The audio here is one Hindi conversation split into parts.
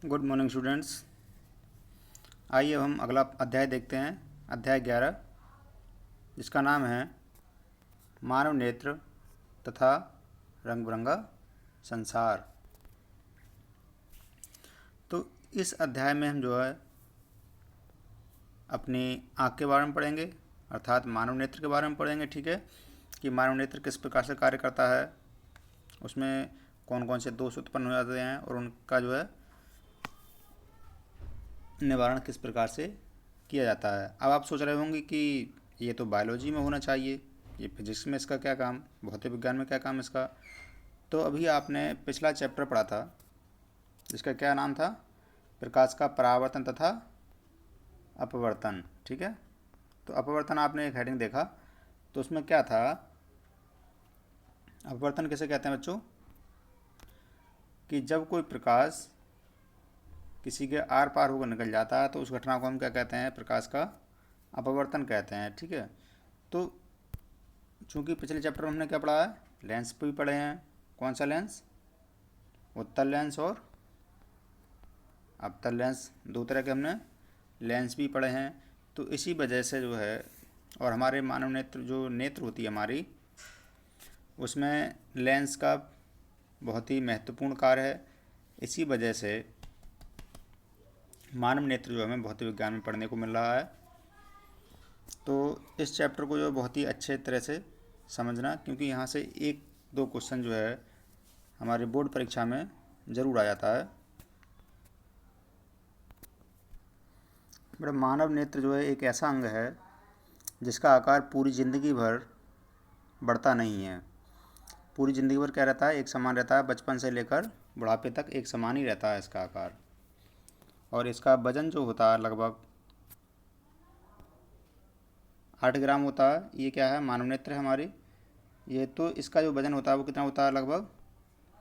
Good morning students. आइए अब हम अगला अध्याय देखते हैं, अध्याय 11, जिसका नाम है मानव नेत्र तथा रंग बिरंगा संसार। तो इस अध्याय में हम जो है अपनी आँख के बारे में पढ़ेंगे, अर्थात मानव नेत्र के बारे में पढ़ेंगे। ठीक है, कि मानव नेत्र किस प्रकार से कार्य करता है, उसमें कौन कौन से दोष उत्पन्न हो जाते हैं और उनका जो है निवारण किस प्रकार से किया जाता है। अब आप सोच रहे होंगे कि ये तो बायोलॉजी में होना चाहिए, ये फिजिक्स में इसका क्या काम, भौतिक विज्ञान में क्या काम इसका। तो अभी आपने पिछला चैप्टर पढ़ा था जिसका क्या नाम था, प्रकाश का परावर्तन तथा अपवर्तन। ठीक है, तो अपवर्तन आपने एक हेडिंग देखा, तो उसमें क्या था, अपवर्तन किसे कहते हैं बच्चों, कि जब कोई प्रकाश किसी के आर पार होकर निकल जाता है तो उस घटना को हम क्या कहते हैं, प्रकाश का अपवर्तन कहते हैं। ठीक है, तो चूंकि पिछले चैप्टर में हमने क्या पढ़ा है, लेंस भी पढ़े हैं। कौन सा लेंस, उत्तल लेंस और अवतल लेंस, दो तरह के हमने लेंस भी पढ़े हैं। तो इसी वजह से जो है, और हमारे मानव नेत्र जो नेत्र होती है हमारी, उसमें लेंस का बहुत ही महत्वपूर्ण कार्य है। इसी वजह से मानव नेत्र जो हमें भौतिक विज्ञान में पढ़ने को मिल रहा है। तो इस चैप्टर को जो बहुत ही अच्छे तरह से समझना, क्योंकि यहाँ से एक दो क्वेश्चन जो है हमारे बोर्ड परीक्षा में ज़रूर आ जाता है। बड़ा मानव नेत्र जो है एक ऐसा अंग है जिसका आकार पूरी ज़िंदगी भर बढ़ता नहीं है। पूरी ज़िंदगी भर क्या रहता है, एक समान रहता है, बचपन से लेकर बुढ़ापे तक एक समान ही रहता है इसका आकार। और इसका वजन जो होता है लगभग 8 ग्राम होता है। ये क्या है, मानव नेत्र है हमारी, ये तो इसका जो वजन होता है वो कितना होता है, लगभग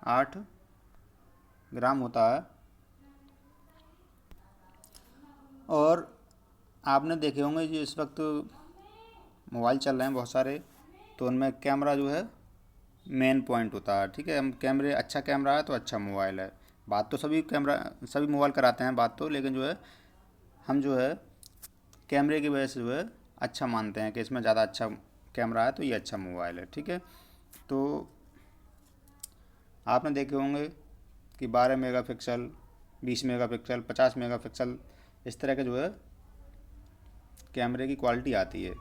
8 ग्राम होता है। और आपने देखे होंगे जो इस वक्त मोबाइल चल रहे हैं बहुत सारे, तो उनमें कैमरा जो है मेन पॉइंट होता है। ठीक है, हम कैमरे, अच्छा कैमरा है तो अच्छा मोबाइल है। बात तो सभी मोबाइल कराते हैं बात तो, लेकिन जो है हम जो है कैमरे की वजह से जो है अच्छा मानते हैं कि इसमें ज़्यादा अच्छा कैमरा है तो ये अच्छा मोबाइल है। ठीक है, तो आपने देखे होंगे कि 12 मेगापिक्सल, 20 मेगापिक्सल, 50 मेगापिक्सल, इस तरह के जो है कैमरे की क्वालिटी आती है।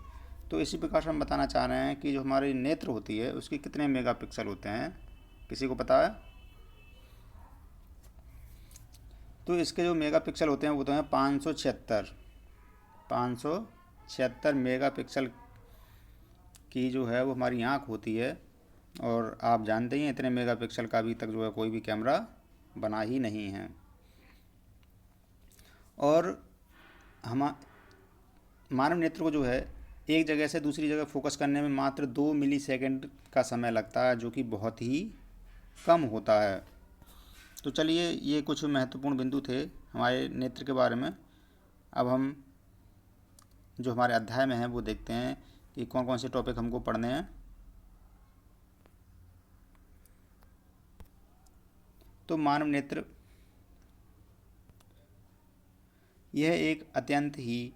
तो इसी प्रकार से हम बताना चाह रहे हैं कि जो हमारी नेत्र होती है उसकी कितने मेगापिक्सल होते हैं, किसी को पता है? तो इसके जो मेगापिक्सल होते हैं वो तो हैं 576 मेगापिक्सल की जो है वो हमारी आँख होती है। और आप जानते ही हैं इतने मेगापिक्सल का अभी तक जो है कोई भी कैमरा बना ही नहीं है। और हम मानव नेत्र को जो है एक जगह से दूसरी जगह फोकस करने में मात्र 2 मिलीसेकंड का समय लगता है, जो कि बहुत ही कम होता है। तो चलिए, ये कुछ महत्वपूर्ण बिंदु थे हमारे नेत्र के बारे में। अब हम जो हमारे अध्याय में है वो देखते हैं कि कौन कौन से टॉपिक हमको पढ़ने हैं। तो मानव नेत्र यह एक अत्यंत ही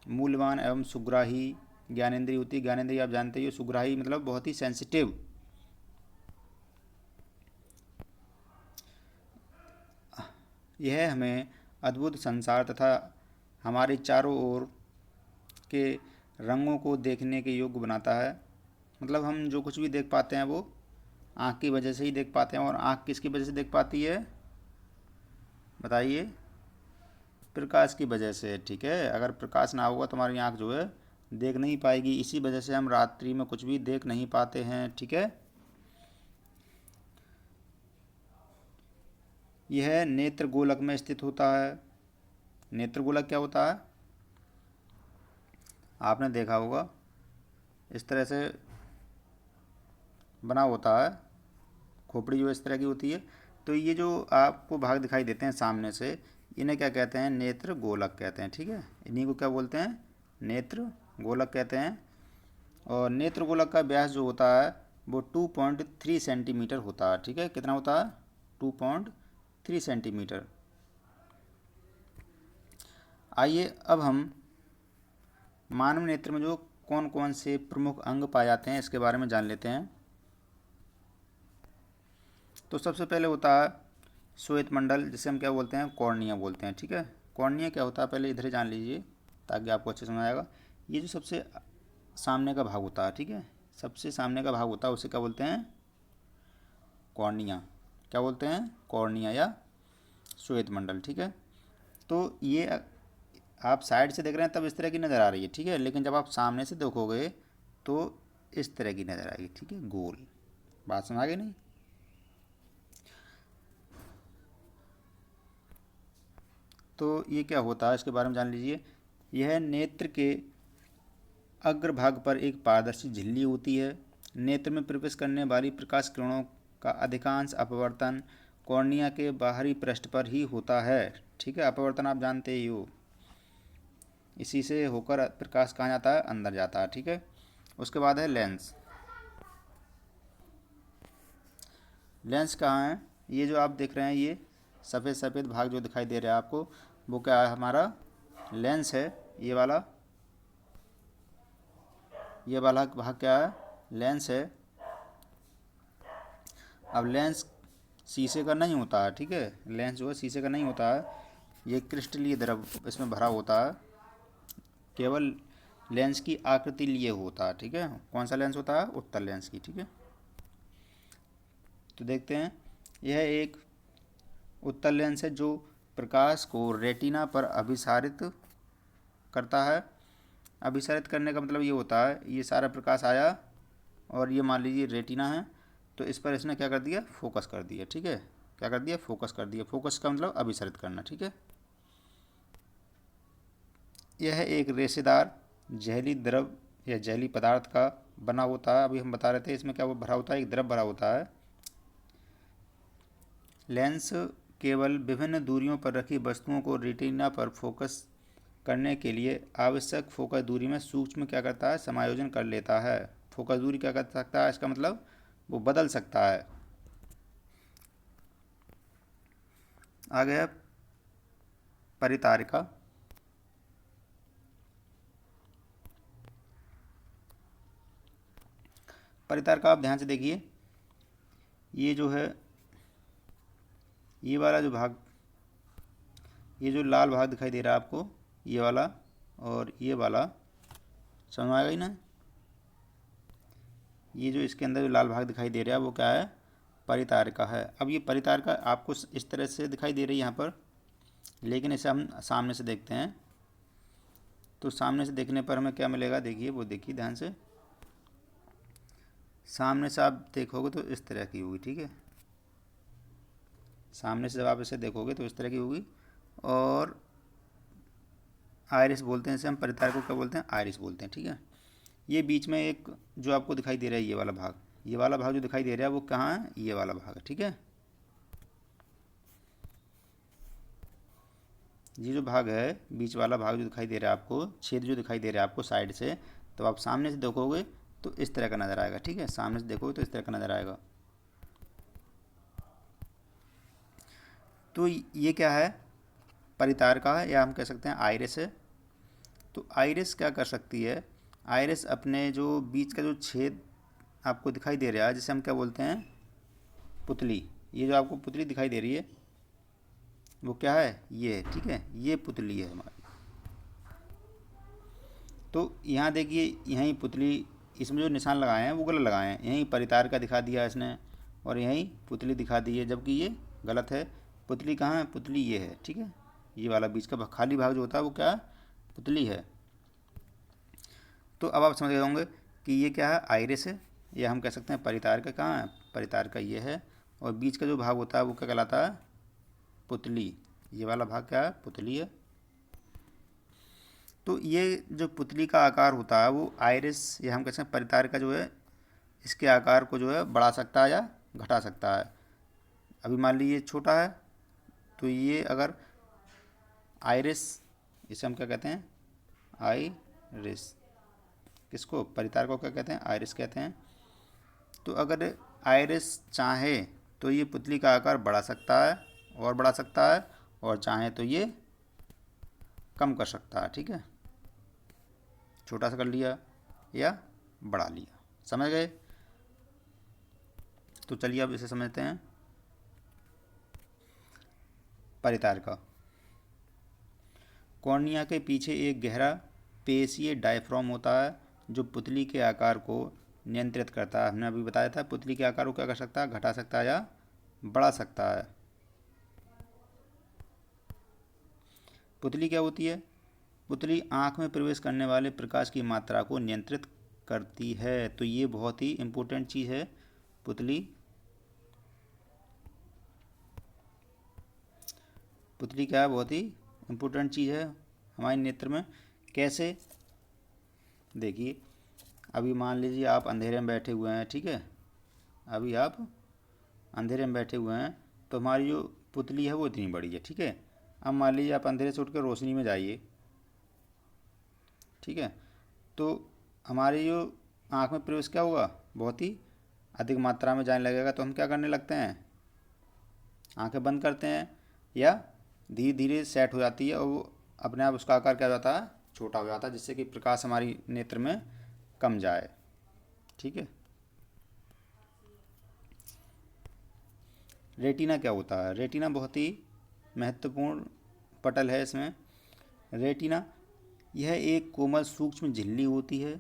मूल्यवान एवं सुग्राही ज्ञानेंद्रिय होती है। ज्ञानेंद्रिय आप जानते ही हो, सुग्राही मतलब बहुत ही सेंसिटिव। यह हमें अद्भुत संसार तथा हमारे चारों ओर के रंगों को देखने के योग्य बनाता है। मतलब हम जो कुछ भी देख पाते हैं वो आँख की वजह से ही देख पाते हैं। और आँख किसकी वजह से देख पाती है, बताइए? प्रकाश की वजह से। ठीक है, अगर प्रकाश ना होगा तो हमारी आँख जो है देख नहीं पाएगी। इसी वजह से हम रात्रि में कुछ भी देख नहीं पाते हैं। ठीक है, यह नेत्र गोलक में स्थित होता है। नेत्र गोलक क्या होता है, आपने देखा होगा, इस तरह से बना होता है, खोपड़ी जो इस तरह की होती है। तो ये जो आपको भाग दिखाई देते हैं सामने से, इन्हें क्या कहते हैं, नेत्र गोलक कहते हैं। ठीक है, इन्हीं को क्या बोलते हैं, नेत्र गोलक कहते हैं। और नेत्र गोलक का व्यास जो होता है वो 2.3 सेंटीमीटर होता है। ठीक है, कितना होता है, 2.3 सेंटीमीटर। आइए अब हम मानव नेत्र में जो कौन कौन से प्रमुख अंग पाए जाते हैं इसके बारे में जान लेते हैं। तो सबसे पहले होता है श्वेत मंडल, जिसे हम क्या बोलते हैं, कॉर्निया बोलते हैं। ठीक है, कॉर्निया क्या होता है पहले इधर ही जान लीजिए ताकि आपको अच्छे समझ आएगा। ये जो सबसे सामने का भाग होता है, ठीक है, सबसे सामने का भाग होता है, उसे क्या बोलते हैं, कॉर्निया। क्या बोलते हैं, कॉर्निया या श्वेत मंडल। ठीक है, तो ये आप साइड से देख रहे हैं तब इस तरह की नज़र आ रही है, ठीक है, लेकिन जब आप सामने से देखोगे तो इस तरह की नज़र आएगी। ठीक है, गोल। बात समझ आ गई नहीं? तो ये क्या होता है इसके बारे में जान लीजिए। यह नेत्र के अग्रभाग पर एक पारदर्शी झिल्ली होती है। नेत्र में प्रवेश करने वाली प्रकाश किरणों का अधिकांश अपवर्तन कॉर्निया के बाहरी पृष्ठ पर ही होता है। ठीक है, अपवर्तन आप जानते ही हो, इसी से होकर प्रकाश कहाँ जाता है, अंदर जाता है। ठीक है, उसके बाद है लेंस। लेंस कहाँ है, ये जो आप देख रहे हैं ये सफ़ेद सफ़ेद भाग जो दिखाई दे रहा है आपको, वो क्या है, हमारा लेंस है। ये वाला भाग क्या है, लेंस है। अब लेंस शीशे का नहीं होता है, ठीक है, लेंस जो है शीशे का नहीं होता है, ये क्रिस्टलीय द्रव इसमें भरा होता है, केवल लेंस की आकृति लिए होता है। ठीक है, कौन सा लेंस होता है, उत्तल लेंस की। ठीक है, तो देखते हैं, यह एक उत्तल लेंस है जो प्रकाश को रेटिना पर अभिसारित करता है। अभिसारित करने का मतलब ये होता है, ये सारा प्रकाश आया और ये मान लीजिए रेटिना है, तो इस पर इसने क्या कर दिया, फोकस कर दिया। ठीक है, क्या कर दिया, फोकस कर दिया। फोकस का मतलब अभिसारित करना। ठीक है, यह एक रेशेदार जहरी द्रव या जहरी पदार्थ का बना होता है। अभी हम बता रहे थे इसमें क्या वो भरा होता है, एक द्रव भरा होता है। लेंस केवल विभिन्न दूरियों पर रखी वस्तुओं को रेटिना पर फोकस करने के लिए आवश्यक फोकस दूरी में सूक्ष्म क्या करता है, समायोजन कर लेता है। फोकस दूरी क्या कर सकता है, इसका मतलब वो बदल सकता है। आ गया परितारिका। परितारिका आप ध्यान से देखिए, ये जो है, ये वाला जो भाग, ये जो लाल भाग दिखाई दे रहा है आपको, ये वाला और ये वाला, समझ में आएगा ही ना। ये जो इसके अंदर जो लाल भाग दिखाई दे रहा है वो क्या है, परितारिका है। अब ये परितारिका आपको इस तरह से दिखाई दे रही है यहाँ पर, लेकिन इसे हम सामने से देखते हैं, तो सामने से देखने पर हमें क्या मिलेगा, देखिए, वो देखिए ध्यान से, सामने से आप देखोगे तो इस तरह की होगी। ठीक है, सामने से जब आप इसे देखोगे तो इस तरह की होगी, और आइरिस बोलते हैं इसे हम, परितारिका को क्या बोलते हैं, आइरिस बोलते हैं। ठीक है, ये बीच में एक जो आपको दिखाई दे रहा है, ये वाला भाग, ये वाला भाग जो दिखाई दे रहा है वो कहाँ है, ये वाला भाग है। ठीक है, ये जो भाग है, बीच वाला भाग जो दिखाई दे रहा है आपको, छेद जो दिखाई दे रहा है आपको साइड से, तो आप सामने से देखोगे तो इस तरह का नज़र आएगा। ठीक है, सामने से देखोगे तो इस तरह का नज़र आएगा। तो ये क्या है, परितारिका है, या हम कह सकते हैं आइरिस है। तो आइरिस क्या कर सकती है, आइरिस अपने जो बीच का जो छेद आपको दिखाई दे रहा है, जिसे हम क्या बोलते हैं, पुतली, ये जो आपको पुतली दिखाई दे रही है वो क्या है, ये है। ठीक है, ये पुतली है हमारी। तो यहाँ देखिए, यहीं पुतली, इसमें जो निशान लगाए हैं वो गलत लगाए हैं, यहीं परितारिका दिखा दिया इसने और यहीं पुतली दिखा दी है, जबकि ये गलत है। पुतली कहाँ है, पुतली ये है। ठीक है, ये वाला बीच का खाली भाग जो होता है वो क्या है, पुतली है। तो अब आप समझ गए होंगे कि ये क्या है, आइरिस है, या हम कह सकते हैं परितारिका कहाँ है, परितारिका ये है, और बीच का जो भाग होता है वो क्या कहलाता है, पुतली। ये वाला भाग क्या है, पुतली है। तो ये जो पुतली का आकार होता है वो आइरिस, या हम कह सकते हैं परितारिका जो है, इसके आकार को जो है बढ़ा सकता है या घटा सकता है। अभी मान लीजिए छोटा है, तो ये अगर आइरिस, इसे हम क्या कहते हैं, आइरिस, किसको, परितारिका को क्या कहते हैं, आइरिस कहते हैं। तो अगर आइरिस चाहे तो ये पुतली का आकार बढ़ा सकता है और बढ़ा सकता है, और चाहे तो ये कम कर सकता है। ठीक है, छोटा सा कर लिया या बढ़ा लिया, समझ गए। तो चलिए अब इसे समझते हैं। परितारिका। कॉर्निया के पीछे एक गहरा पेशीय डायफ्राम होता है जो पुतली के आकार को नियंत्रित करता है। हमने अभी बताया था पुतली के आकार को क्या कर सकता है, घटा सकता है या बढ़ा सकता है। पुतली क्या होती है? पुतली आँख में प्रवेश करने वाले प्रकाश की मात्रा को नियंत्रित करती है। तो ये बहुत ही इम्पोर्टेंट चीज़ है। पुतली क्या है, बहुत ही इम्पोर्टेंट चीज़ है हमारे नेत्र में। कैसे? देखिए, अभी मान लीजिए आप अंधेरे में बैठे हुए हैं। ठीक है, अभी आप अंधेरे में बैठे हुए हैं तो हमारी जो पुतली है वो इतनी बड़ी है। ठीक है, अब मान लीजिए आप अंधेरे से उठकर रोशनी में जाइए। ठीक है, तो हमारी जो आँख में प्रवेश क्या होगा, बहुत ही अधिक मात्रा में जाने लगेगा। तो हम क्या करने लगते हैं, आंखें बंद करते हैं या धीरे धीरे सेट हो जाती है और वो अपने आप उसका आकार क्या हो जाता है, छोटा हो जाता है, जिससे कि प्रकाश हमारी नेत्र में कम जाए। ठीक है, रेटिना क्या होता है? रेटिना बहुत ही महत्वपूर्ण पटल है इसमें। रेटिना यह एक कोमल सूक्ष्म झिल्ली होती है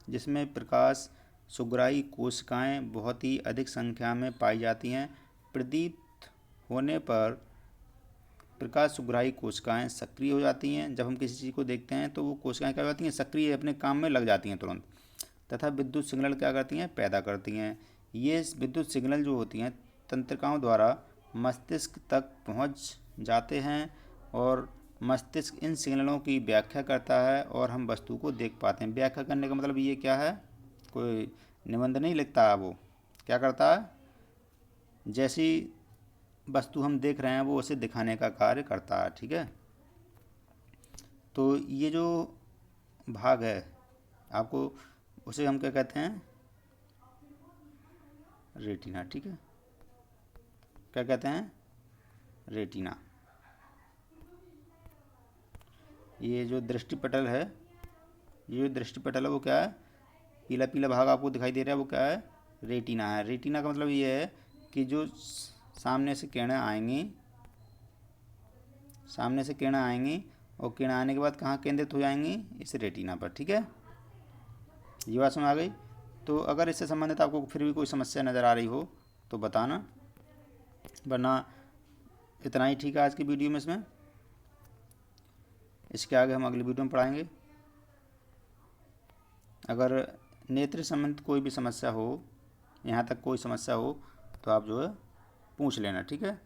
जिसमें प्रकाश सुग्राही कोशिकाएं बहुत ही अधिक संख्या में पाई जाती हैं। प्रदीप्त होने पर प्रकाश सुग्राही कोशिकाएं सक्रिय हो जाती हैं। जब हम किसी चीज़ को देखते हैं तो वो कोशिकाएं क्या हो जाती हैं, सक्रिय अपने काम में लग जाती हैं तुरंत, तथा विद्युत सिग्नल क्या करती हैं, पैदा करती हैं। ये विद्युत सिग्नल जो होती हैं तंत्रिकाओं द्वारा मस्तिष्क तक पहुंच जाते हैं और मस्तिष्क इन सिग्नलों की व्याख्या करता है और हम वस्तु को देख पाते हैं। व्याख्या करने का मतलब ये क्या है, कोई निबंध नहीं लिखता है, वो क्या करता है, जैसी वस्तु हम देख रहे हैं वो उसे दिखाने का कार्य करता है। ठीक है, तो ये जो भाग है आपको, उसे हम क्या कहते हैं, रेटिना। ठीक है, क्या कहते हैं, रेटिना। ये जो दृष्टिपटल है, ये जो दृष्टिपटल है वो क्या है, पीला पीला भाग आपको दिखाई दे रहा है, वो क्या है, रेटिना है। रेटिना का मतलब ये है कि जो सामने से किरणें आएंगी, सामने से किरणें आएंगी और किरणें आने के बाद कहाँ केंद्रित हो जाएंगी, इस रेटिना पर। ठीक है, ये बात समझ आ गई। तो अगर इससे संबंधित आपको फिर भी कोई समस्या नज़र आ रही हो तो बताना, वरना इतना ही ठीक है आज की वीडियो में। इसमें इसके आगे हम अगली वीडियो में पढ़ाएंगे। अगर नेत्र संबंधित कोई भी समस्या हो, यहाँ तक कोई समस्या हो तो आप जो है पूछ लेना। ठीक है।